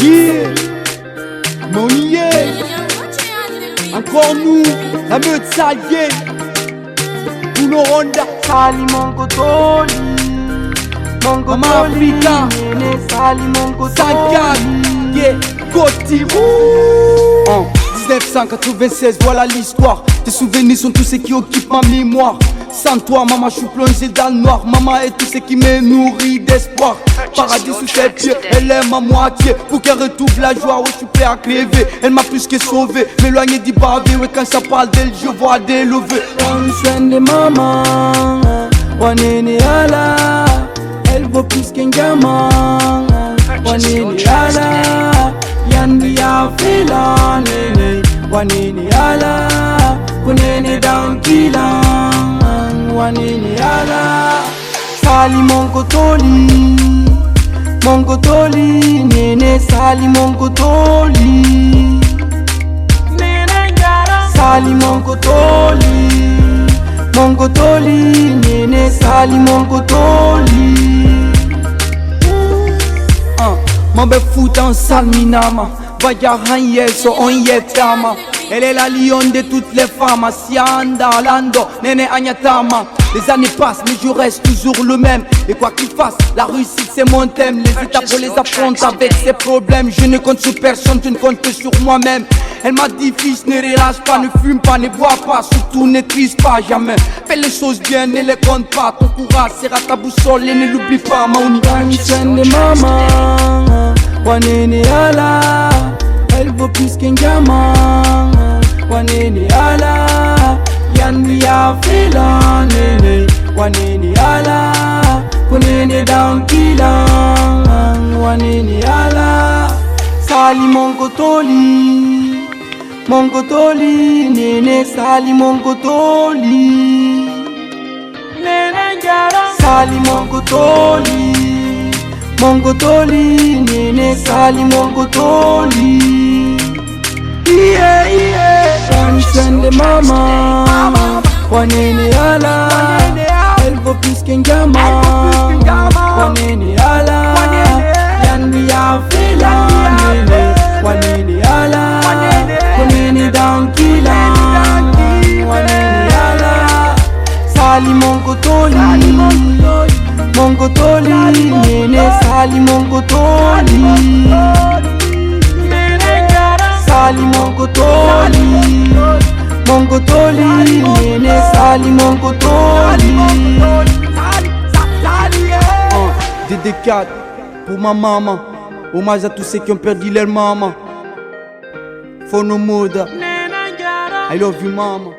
Yeah, mais on y est. Encore nous, la meute saliée. Pour nos rondas. Sali Mongotoli, Mongotoli, Nene Sali Mongotoli. Sankar, yeah, Koti. 1996, voilà l'histoire. Tes souvenirs sont tous ceux qui occupent ma mémoire. Sans toi, maman, je suis plongé dans le noir. Maman est tout ce qui me nourrit d'espoir. Paradis sous ses pieds, elle est ma moitié. Pour qu'elle retrouve la joie, ouais, je suis prêt à crever. Elle m'a plus que sauvé, m'éloigner du bavé. Ouais, quand ça parle d'elle, je vois des levées. Prends soin de maman, Wanene ala. Elle vaut plus qu'un gamin. Wanene ala, Yandi afela nene. Wanene ala, Kunene dankila. Wanene ala. Sali Mongotoli, Mongotoli, Nene Sali Mongotoli. Sali Mongotoli, Mongotoli, Nene Sali Mongotoli. Mambe fout en sale minama. Vaya hanyel so on yetama. Elle est la lionne de toutes les femmes. Sianda, Lando, Nene Agnatama. Les années passent mais je reste toujours le même. Et quoi qu'il fasse, la réussite c'est mon thème. Les étapes pour les affronter avec ses problèmes. Je ne compte sur personne, je ne compte que sur moi-même. Elle m'a dit fils, ne relâche pas, ne fume pas, ne bois pas. Surtout ne triste pas jamais. Fais les choses bien, ne les compte pas. Ton courage sera ta boussole et ne l'oublie pas. Maoni. Sende maman, Wanene ala. Elle vaut plus qu'un gamin. Wanene ala, Yandi afela nene. Wanene ala, Kunene dankila. Wanene ala. Sali Mongotoli, Mongotoli, Nene Sali Mongotoli. Sali Mongotoli, Mongotoli, Nene Sali Mongotoli. Yeah, yeah. Prends de maman, Wanene ala. Elle vaut plus qu'un gamin. Wanene ala, Yandi afela nene. Wanene ala, Kunene dankila. Wanene ala. Sali Mongotoli, Mongotoli, Nene Sali Mongotoli. Sali Mongotoli, Mongotoli, Nene Sali Mongotoli. DD4 pour ma maman. Hommage à tous ceux qui ont perdu leur maman. Phono Moda, I love you maman.